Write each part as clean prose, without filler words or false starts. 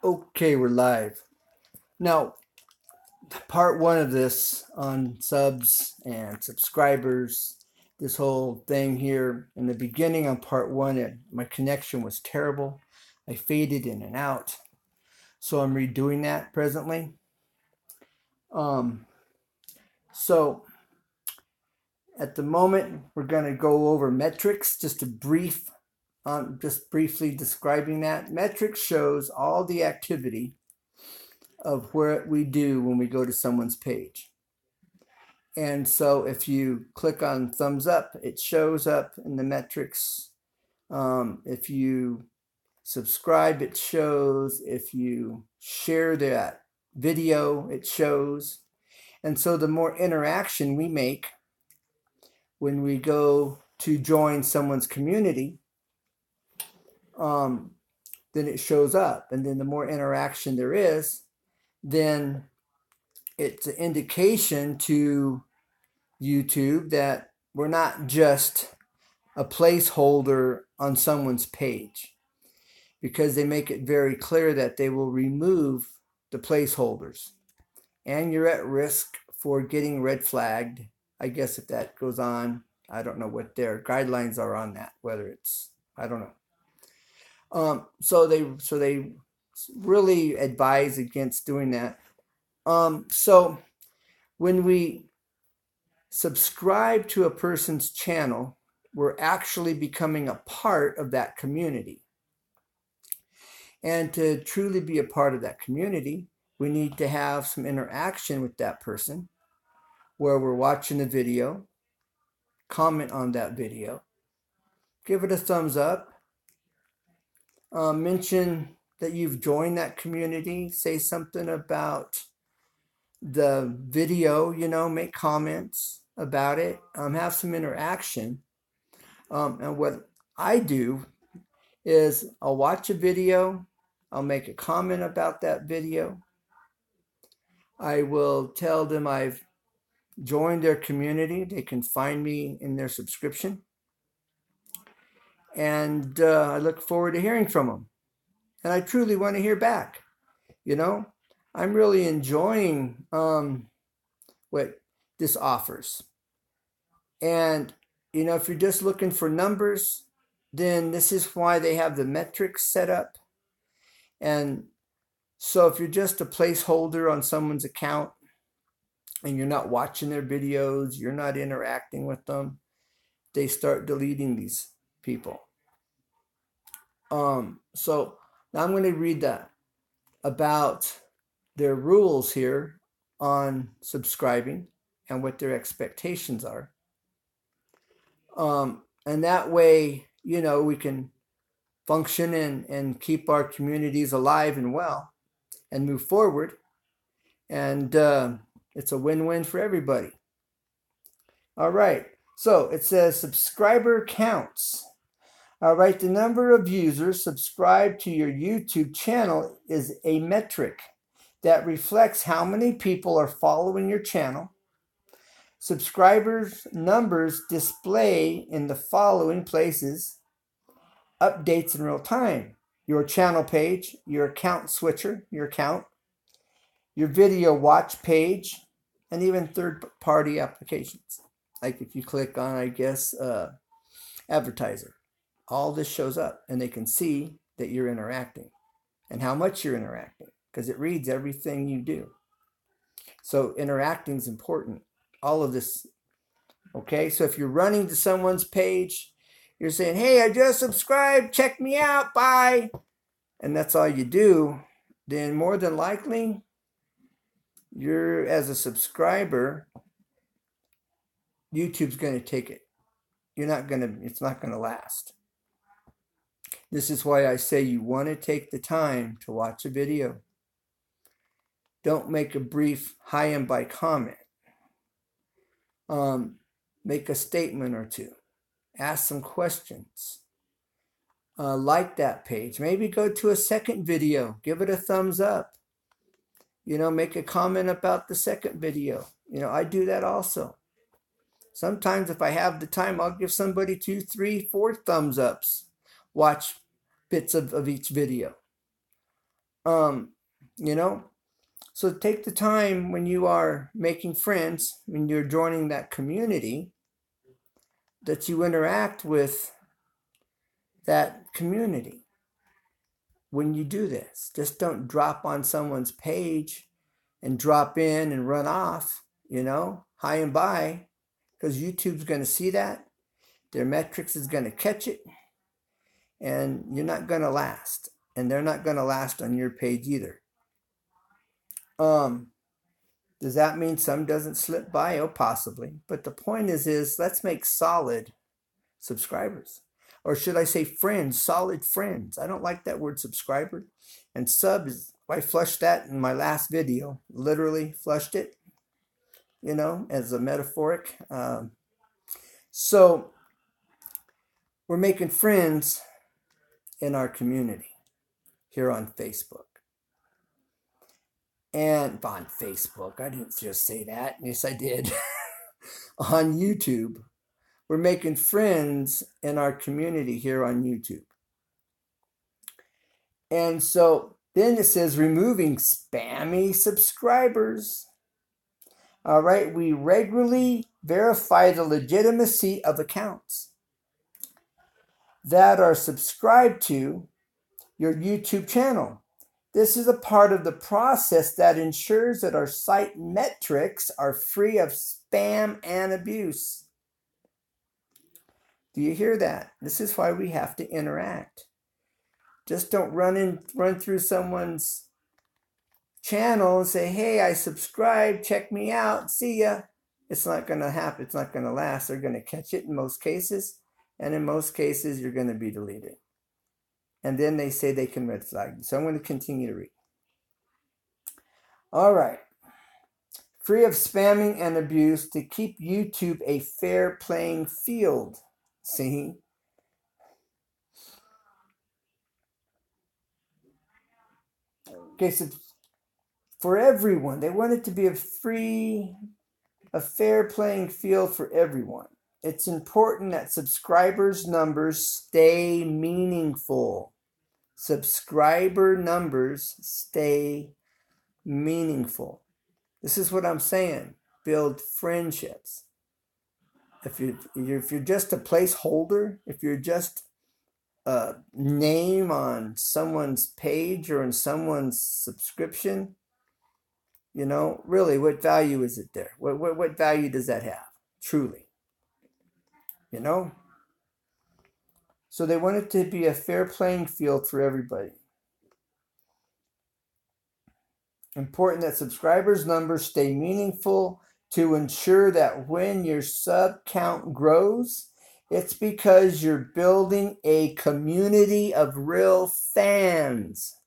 Okay, we're live. Now, part one of this on subs and subscribers, this whole thing here. In the beginning on part one, my connection was terrible. I faded in and out. So I'm redoing that presently. Um, so at the moment, we're going to go over metrics, just briefly describing that. Metrics shows all the activity of what we do when we go to someone's page. And so if you click on thumbs up, it shows up in the metrics. If you subscribe, it shows. If you share that video, it shows. And so the more interaction we make when we go to join someone's community, then it shows up. And then the more interaction there is, then it's an indication to YouTube that we're not just a placeholder on someone's page, because they make it very clear that they will remove the placeholders and you're at risk for getting red flagged. I guess if that goes on, I don't know what their guidelines are on that, whether it's, I don't know. So they really advise against doing that. So when we subscribe to a person's channel, we're actually becoming a part of that community. And to truly be a part of that community, we need to have some interaction with that person where we're watching the video, comment on that video, give it a thumbs up, mention that you've joined that community, say something about the video, make comments about it, have some interaction. And what I do is I'll watch a video, I'll make a comment about that video. I will tell them I've joined their community. They can find me in their subscription. And I look forward to hearing from them. And I truly want to hear back. I'm really enjoying what this offers. And, if you're just looking for numbers, then this is why they have the metrics set up. And so if you're just a placeholder on someone's account and you're not watching their videos, you're not interacting with them, they start deleting these people. So now I'm going to read about their rules here on subscribing and what their expectations are. And that way, we can function and keep our communities alive and well and move forward. And it's a win-win for everybody. All right. So it says subscriber counts. All right. The number of users subscribed to your YouTube channel is a metric that reflects how many people are following your channel. Subscribers numbers display in the following places: updates in real time, your channel page, your account switcher, your account, your video watch page, and even third-party applications. Like if you click on, I guess, advertiser, all this shows up and they can see that you're interacting and how much you're interacting, because it reads everything you do. So interacting is important. All of this. Okay, so if you're running to someone's page, you're saying, hey, I just subscribed, check me out, bye. And that's all you do, then more than likely, you're, as a subscriber, YouTube's going to take it. It's not going to last. This is why I say you want to take the time to watch a video. Don't make a brief hi and bye comment. Make a statement or two. Ask some questions. Like that page. Maybe go to a second video. Give it a thumbs up. Make a comment about the second video. I do that also. Sometimes if I have the time, I'll give somebody 2, 3, 4 thumbs ups. Watch bits of each video. You know, so take the time when you are making friends, when you're joining that community, that you interact with that community. When you do this, just don't drop on someone's page and drop in and run off, high and by, because YouTube's going to see that. Their metrics is going to catch it, and you're not going to last. And they're not going to last on your page either. Does that mean some doesn't slip by? Oh, possibly. But the point is let's make solid subscribers. Or should I say friends, solid friends. I don't like that word subscriber. And sub is, I flushed that in my last video. Literally flushed it, as a metaphoric. So we're making friends in our community here on Facebook. And on Facebook, I didn't just say that. Yes, I did. On YouTube. We're making friends in our community here on YouTube. And so then it says removing spammy subscribers. All right, we regularly verify the legitimacy of accounts that are subscribed to your YouTube channel. This is a part of the process that ensures that our site metrics are free of spam and abuse. Do you hear that? This is why we have to interact. Just don't run through someone's channel and say, hey, I subscribe, check me out, see ya. It's not going to happen. It's not going to last. They're going to catch it in most cases. And in most cases, you're going to be deleted. And then they say they can red flag you. So I'm going to continue to read. All right. Free of spamming and abuse to keep YouTube a fair playing field. See? Okay, so for everyone, they want it to be a fair playing field for everyone. It's important that subscribers' numbers stay meaningful. Subscriber numbers stay meaningful. This is what I'm saying. Build friendships. If you're just a placeholder, if you're just a name on someone's page or in someone's subscription, really, what value is it there? What value does that have? Truly. So they want it to be a fair playing field for everybody. Important that subscribers' numbers stay meaningful to ensure that when your sub count grows, it's because you're building a community of real fans.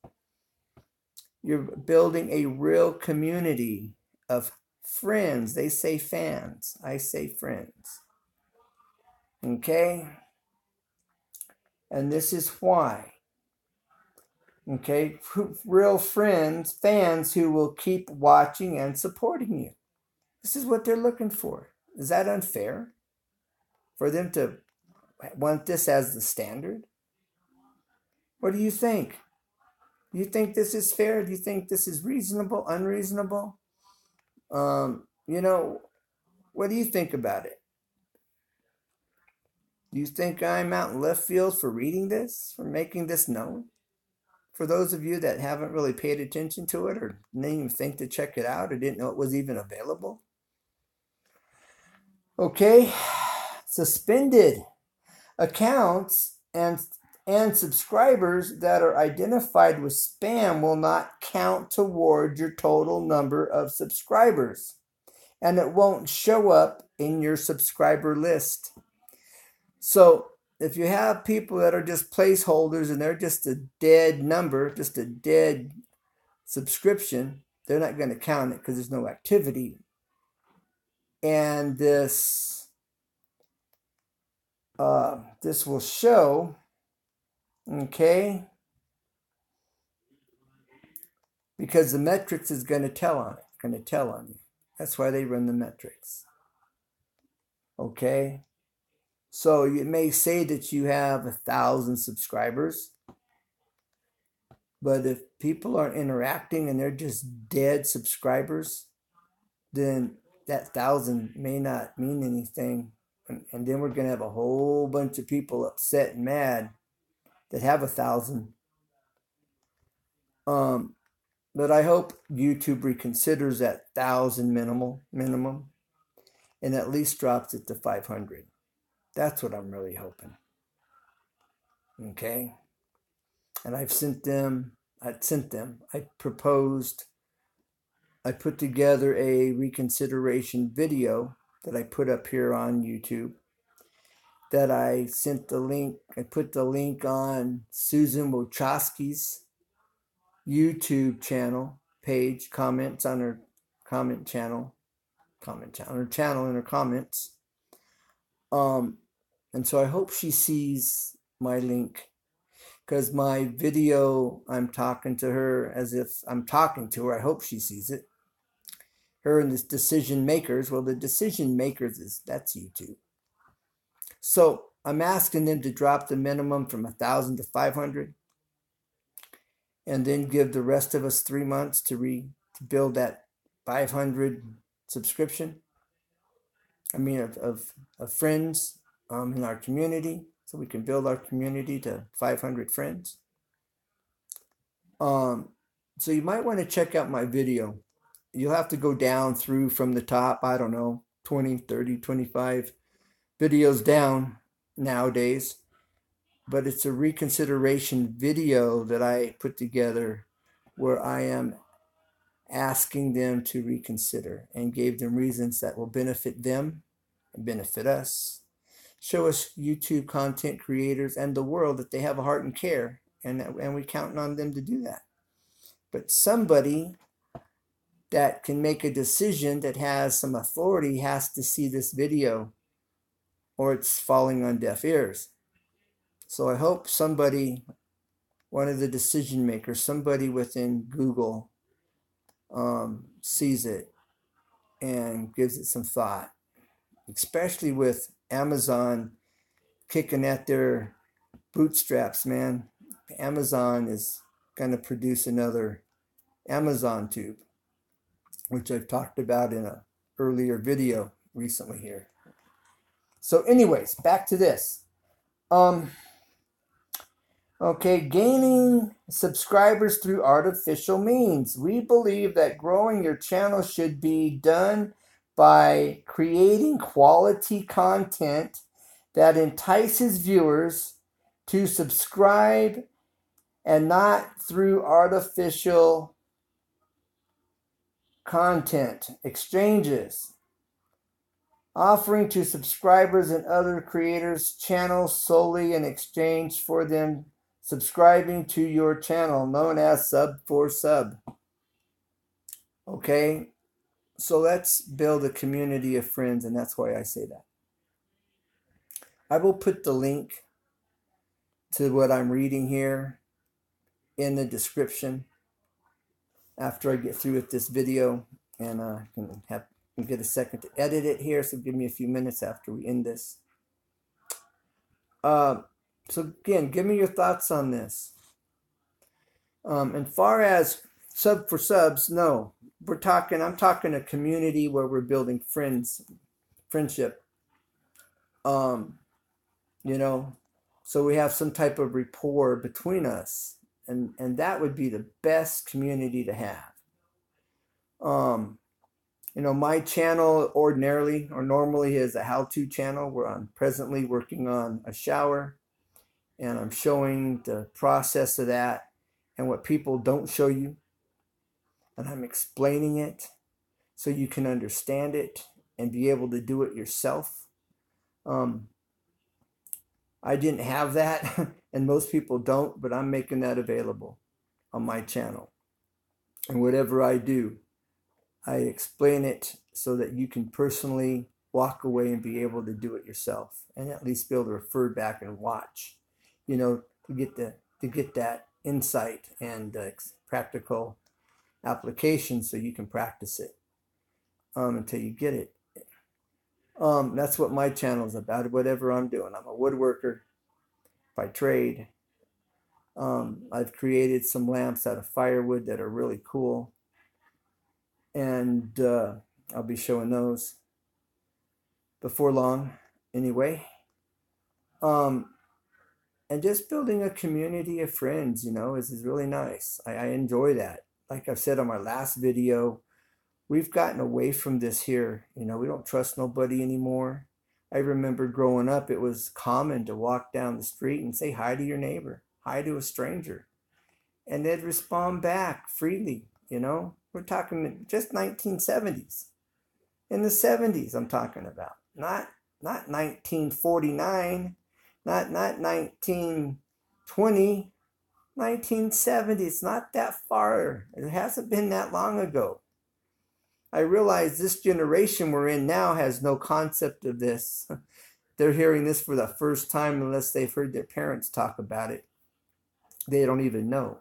You're building a real community of friends. They say fans. I say friends. Okay? And this is why. Okay? Real friends, fans who will keep watching and supporting you. This is what they're looking for. Is that unfair? For them to want this as the standard? What do you think? Do you think this is fair? Do you think this is reasonable, unreasonable? What do you think about it? Do you think I'm out in left field for reading this, for making this known? For those of you that haven't really paid attention to it or didn't even think to check it out or didn't know it was even available? Okay, suspended accounts and subscribers that are identified with spam will not count toward your total number of subscribers, and it won't show up in your subscriber list. So if you have people that are just placeholders and they're just a dead number, just a dead subscription, they're not going to count it because there's no activity. And this will show, okay, because the metrics is going to tell on it, going to tell on you. That's why they run the metrics. Okay, so it may say that you have 1,000 subscribers, But if people aren't interacting and they're just dead subscribers, then that 1,000 may not mean anything. And then we're going to have a whole bunch of people upset and mad that have 1,000. But I hope YouTube reconsiders that 1,000 minimum and at least drops it to 500. That's what I'm really hoping. Okay? And I proposed, I put together a reconsideration video that I put up here on YouTube, that I sent the link, I put the link on Susan Wojcicki's YouTube channel page, comments on her channel in her comments. And so I hope she sees my link, because my video, I'm talking to her as if I'm talking to her. I hope she sees it. Her and the decision makers. Well, the decision makers that's YouTube. So I'm asking them to drop the minimum from 1,000 to 500, and then give the rest of us 3 months to build that 500 subscription. I mean, of friends in our community, so we can build our community to 500 friends. So you might want to check out my video. You'll have to go down through from the top, I don't know, 20, 30, 25 videos down nowadays. But it's a reconsideration video that I put together where I am asking them to reconsider, and gave them reasons that will benefit them and benefit us. Show us YouTube content creators and the world that they have a heart and care, and we're counting on them to do that. But somebody that can make a decision, that has some authority, has to see this video, or it's falling on deaf ears. So I hope somebody, one of the decision makers, somebody within Google, sees it and gives it some thought, especially with Amazon kicking at their bootstraps, man. Amazon is going to produce another Amazon tube, which I've talked about in an earlier video recently here. So anyways, back to this. Okay, gaining subscribers through artificial means. We believe that growing your channel should be done by creating quality content that entices viewers to subscribe, and not through artificial content exchanges. Offering to subscribers and other creators channels solely in exchange for them subscribing to your channel, known as sub for sub. Okay, so let's build a community of friends, and that's why I say that. I will put the link to what I'm reading here in the description after I get through with this video, and I can get a second to edit it here, so give me a few minutes after we end this. So again, give me your thoughts on this. And far as sub for subs, no. I'm talking a community where we're building friendship. You know, so we have some type of rapport between us, and that would be the best community to have. You know, my channel normally is a how-to channel where I'm presently working on a shower, and I'm showing the process of that and what people don't show you, and I'm explaining it so you can understand it and be able to do it yourself. I didn't have that, and most people don't, but I'm making that available on my channel. And whatever I do, I explain it so that you can personally walk away and be able to do it yourself, and at least be able to refer back and watch, you know, to get that insight and practical application, so you can practice it until you get it. That's what my channel is about. Whatever I'm doing, I'm a woodworker by trade. I've created some lamps out of firewood that are really cool, and I'll be showing those before long anyway. And just building a community of friends, is really nice. I enjoy that. Like I've said on my last video, we've gotten away from this here. We don't trust nobody anymore. I remember growing up, it was common to walk down the street and say hi to your neighbor, hi to a stranger, and they'd respond back freely. We're talking just 1970s. In the 70s, I'm talking about, not 1949, not 1920, 1970. It's not that far. It hasn't been that long ago. I realize this generation we're in now has no concept of this. They're hearing this for the first time unless they've heard their parents talk about it. They don't even know.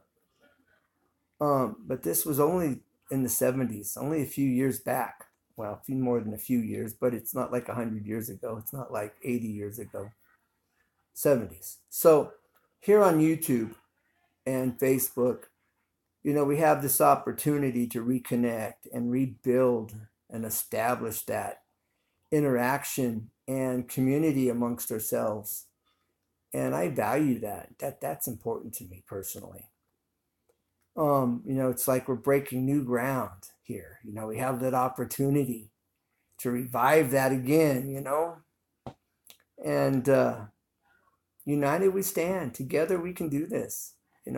But this was only in the 70s, only a few years back. Well, a few more than a few years, but it's not like 100 years ago. It's not like 80 years ago. 70s. So here on YouTube and Facebook, we have this opportunity to reconnect and rebuild and establish that interaction and community amongst ourselves. And I value that. That's important to me personally. It's like we're breaking new ground here. We have that opportunity to revive that again, and united we stand. Together we can do this, and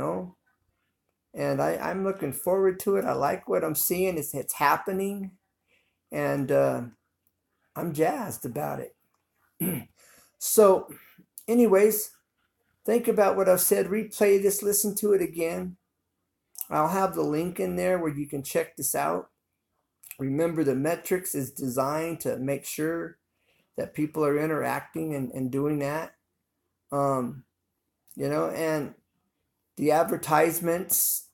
I'm looking forward to it. I like what I'm seeing. It's happening, and I'm jazzed about it. So anyways, think about what I've said. Replay this, listen to it again. I'll have the link in there where you can check this out. Remember, the metrics is designed to make sure that people are interacting and doing that. And the advertisements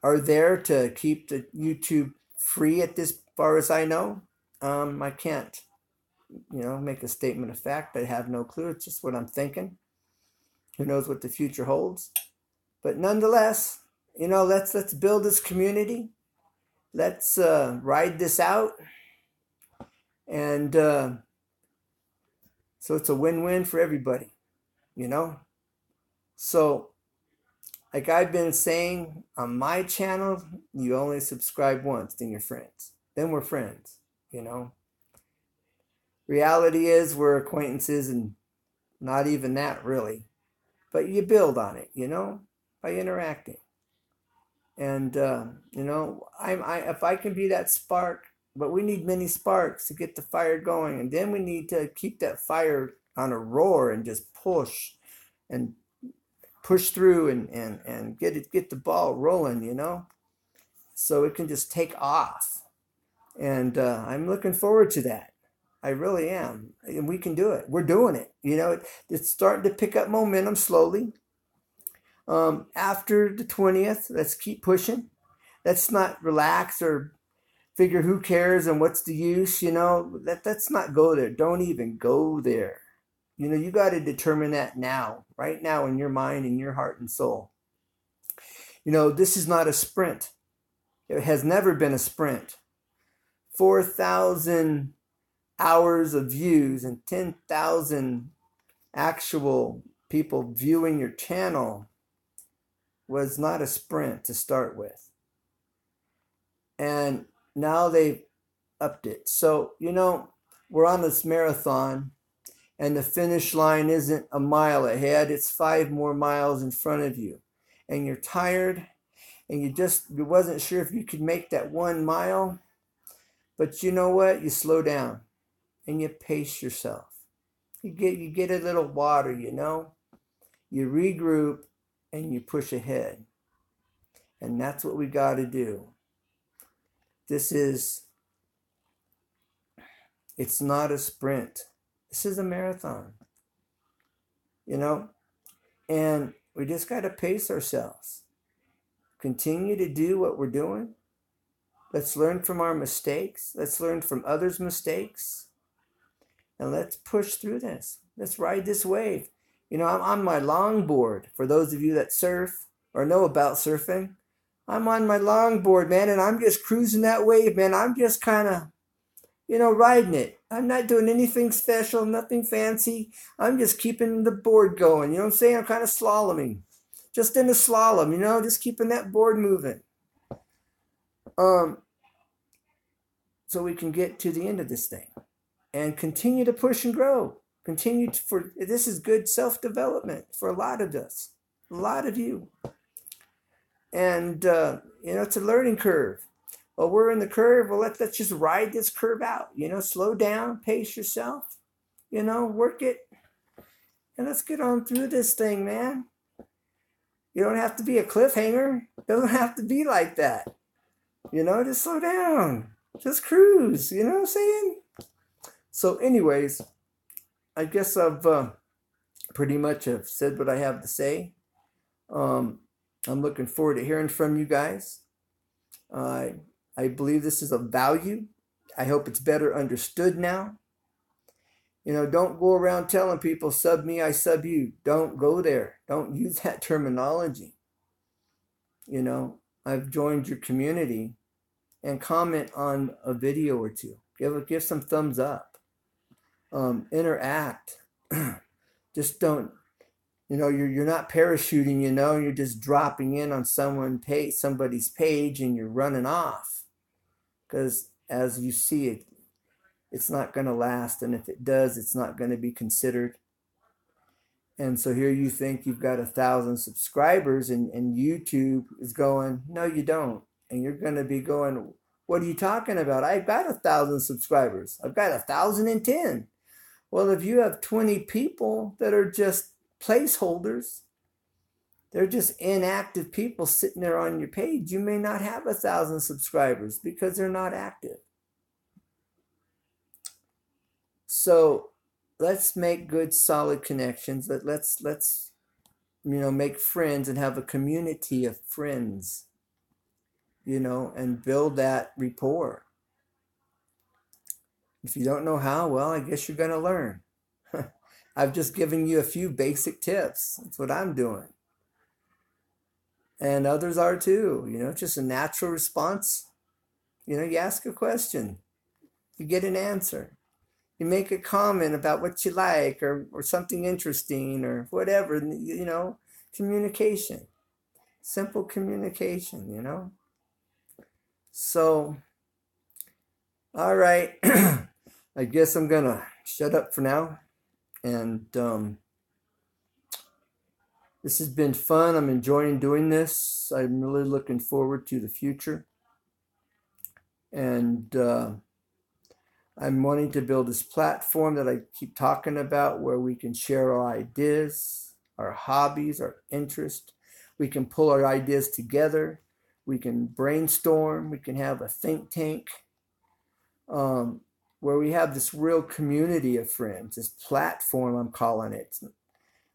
are there to keep the YouTube free at this far as I know. I can't, make a statement of fact. I have no clue. It's just what I'm thinking. Who knows what the future holds? But nonetheless, let's build this community. Let's ride this out. And so it's a win-win for everybody, So, like I've been saying on my channel, you only subscribe once, then you're friends. Then we're friends, Reality is we're acquaintances and not even that really. But you build on it, by interacting. And, if I can be that spark, but we need many sparks to get the fire going. And then we need to keep that fire on a roar and just push through and get the ball rolling, so it can just take off. And I'm looking forward to that. I really am. And we can do it. We're doing it. It's starting to pick up momentum slowly. After the 20th, let's keep pushing. Let's not relax or figure who cares and what's the use, let's not go there. Don't even go there. You got to determine that now, right now, in your mind, in your heart and soul. This is not a sprint. It has never been a sprint. 4,000 hours of views and 10,000 actual people viewing your channel was not a sprint to start with. And now they've upped it. So, we're on this marathon and the finish line isn't a mile ahead. It's 5 more miles in front of you. And you're tired and you wasn't sure if you could make that 1 mile. But you know what? You slow down and you pace yourself. You get a little water, You regroup and you push ahead. And that's what we got to do. It's not a sprint. This is a marathon, and we just got to pace ourselves. Continue to do what we're doing. Let's learn from our mistakes. Let's learn from others' mistakes. And let's push through this. Let's ride this wave. You know, I'm on my longboard. For those of you that surf or know about surfing, I'm on my longboard, man, and I'm just cruising that wave, man. I'm just kind of, you know, riding it. I'm not doing anything special, nothing fancy. I'm just keeping the board going. You know what I'm saying? I'm kind of slaloming. Just in a slalom, you know, just keeping that board moving. So we can get to the end of this thing and continue to push and grow. This is good self-development for a lot of us, a lot of you. And, you know, it's a learning curve. Well, we're in the curve. Well, let's just ride this curve out. You know, slow down, pace yourself, you know, work it. And let's get on through this thing, man. You don't have to be a cliffhanger. It doesn't have to be like that. You know, just slow down. Just cruise. You know what I'm saying? So anyways, I guess I've pretty much have said what I have to say. I'm looking forward to hearing from you guys. I believe this is of value. I hope it's better understood now. You know, don't go around telling people, sub me, I sub you. Don't go there. Don't use that terminology. You know, I've joined your community, and comment on a video or two. Give some thumbs up. Interact. Just don't, you know, you're not parachuting, you know, you're just dropping in on somebody's page and you're running off. Because as you see it, it's not going to last. And if it does, it's not going to be considered. And so here you think you've got 1,000 subscribers and YouTube is going, no, you don't. And you're going to be going, what are you talking about? I've got 1,000 subscribers. I've got 1,010. Well, if you have 20 people that are just placeholders, they're just inactive people sitting there on your page, you may not have 1,000 subscribers because they're not active. So let's make good, solid connections. Let's you know, make friends and have a community of friends, you know, and build that rapport. If you don't know how, well, I guess you're going to learn. I've just given you a few basic tips. That's what I'm doing. And others are too. You know, it's just a natural response. You know, you ask a question, you get an answer. You make a comment about what you like or something interesting or whatever, you know, communication. Simple communication, you know. So, all right. I guess I'm going to shut up for now. And this has been fun. I'm enjoying doing this. I'm really looking forward to the future. And I'm wanting to build this platform that I keep talking about where we can share our ideas, our hobbies, our interests. We can pull our ideas together. We can brainstorm. We can have a think tank where we have this real community of friends, this platform I'm calling it.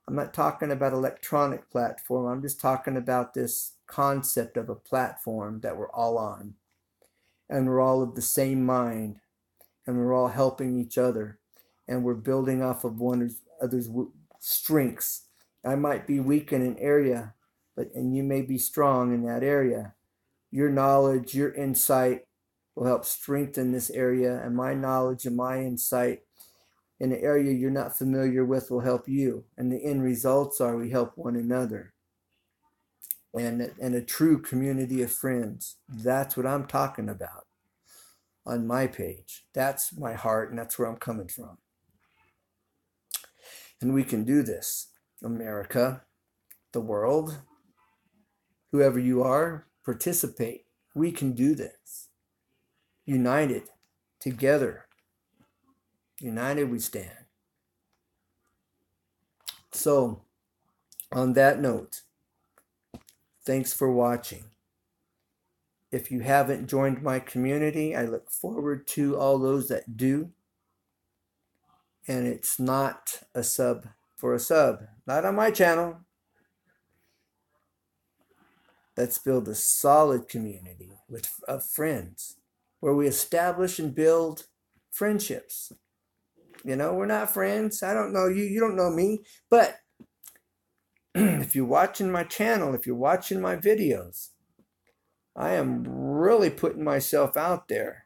I'm not talking about electronic platform. I'm just talking about this concept of a platform that we're all on. And we're all of the same mind. And we're all helping each other. And we're building off of one another's strengths. I might be weak in an area, and you may be strong in that area. Your knowledge, your insight will help strengthen this area. And my knowledge and my insight in an area you're not familiar with will help you. And the end results are we help one another. And a true community of friends. That's what I'm talking about on my page. That's my heart, and that's where I'm coming from. And we can do this. America, the world, whoever you are, participate. We can do this. United, together. United we stand. So, on that note, thanks for watching. If you haven't joined my community, I look forward to all those that do. And it's not a sub for a sub. Not on my channel. Let's build a solid community of friends where we establish and build friendships. You know, we're not friends. I don't know you. You don't know me. But if you're watching my channel, if you're watching my videos, I am really putting myself out there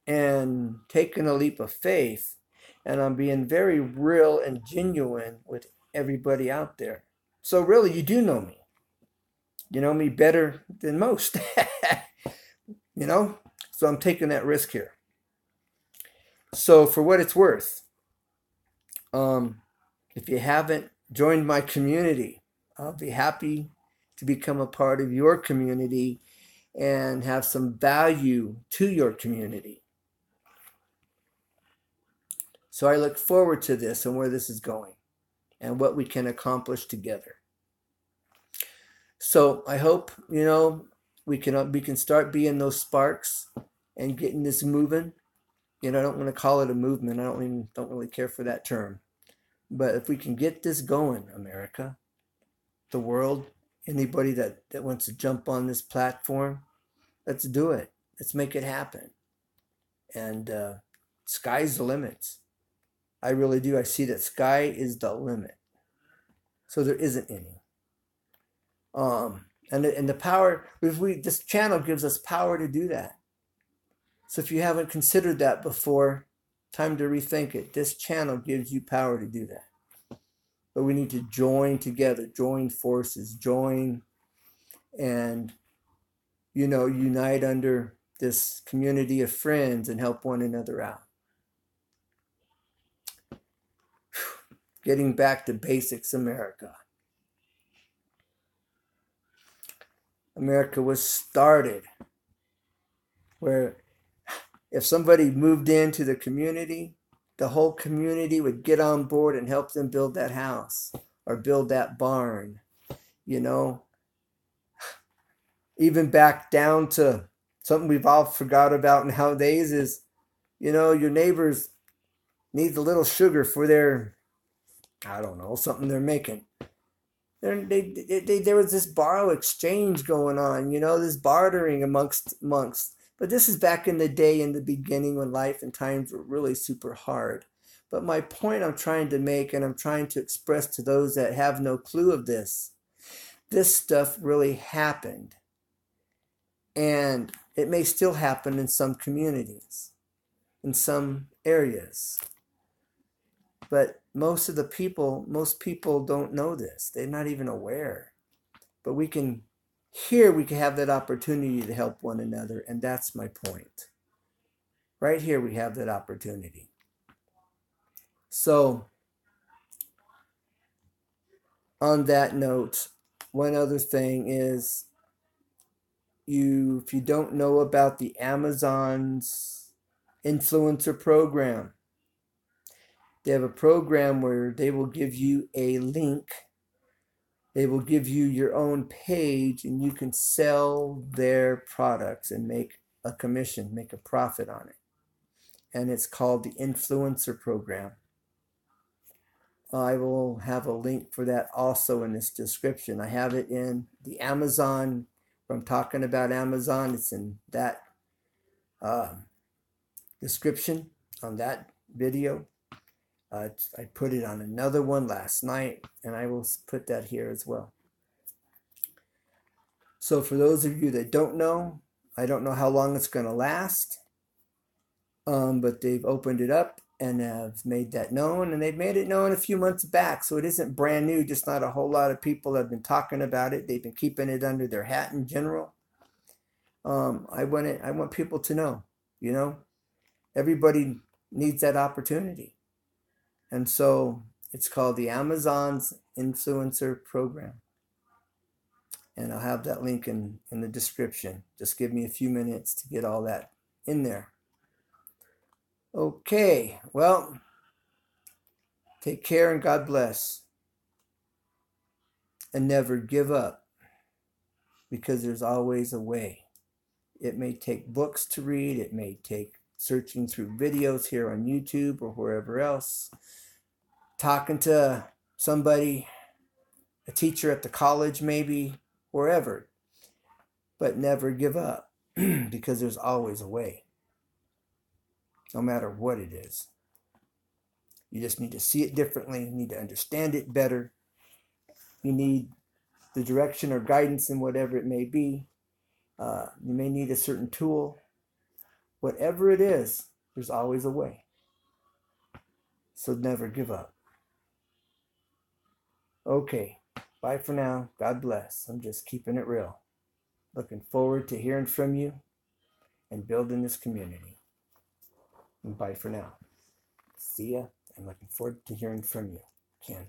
and taking a leap of faith, and I'm being very real and genuine with everybody out there. So really, you do know me. You know me better than most. You know? So I'm taking that risk here. So for what it's worth, if you haven't joined my community, I'll be happy to become a part of your community and have some value to your community. So I look forward to this and where this is going and what we can accomplish together. So I hope, we can start being those sparks and getting this moving. I don't want to call it a movement. I don't really care for that term. But if we can get this going, America, the world, anybody that wants to jump on this platform, let's do it. Let's make it happen. And sky's the limit. I really do. I see that sky is the limit. So there isn't any. And the power, this channel gives us power to do that. So if you haven't considered that before, time to rethink it. This channel gives you power to do that. But we need to join together, join forces, and, unite under this community of friends and help one another out. Getting back to basics, America. America was started where if somebody moved into the community, the whole community would get on board and help them build that house or build that barn, Even back down to something we've all forgot about nowadays is, your neighbors need a little sugar for their, I don't know, something they're making. There was this borrow exchange going on, this bartering amongst. But this is back in the day, in the beginning, when life and times were really super hard. But my point I'm trying to make, and I'm trying to express to those that have no clue of this stuff really happened. And it may still happen in some communities, in some areas. But most people don't know this. They're not even aware. But we can have that opportunity to help one another, and that's my point. Right here we have that opportunity. So, on that note, one other thing is, if you don't know about the Amazon's influencer program, they have a program where they will give you a link. They will give you your own page, and you can sell their products and make a commission, make a profit on it. And it's called the influencer program. I will have a link for that also in this description. I have it in the Amazon. When I'm talking about Amazon, it's in that description on that video. I put it on another one last night, and I will put that here as well. So for those of you that don't know, I don't know how long it's going to last, but they've opened it up and have made that known, and they've made it known a few months back, so it isn't brand new, just not a whole lot of people have been talking about it. They've been keeping it under their hat in general. I want people to know, everybody needs that opportunity. And so it's called the Amazon's Influencer Program. And I'll have that link in the description. Just give me a few minutes to get all that in there. Okay, well, take care and God bless. And never give up, because there's always a way. It may take books to read. It may take searching through videos here on YouTube or wherever else. Talking to somebody, a teacher at the college maybe, wherever. But never give up, because there's always a way. No matter what it is. You just need to see it differently. You need to understand it better. you need the direction or guidance in whatever it may be. You may need a certain tool. Whatever it is, there's always a way. So never give up. Okay, bye for now. God bless. I'm just keeping it real. Looking forward to hearing from you and building this community. And bye for now. See ya. I'm looking forward to hearing from you, Ken.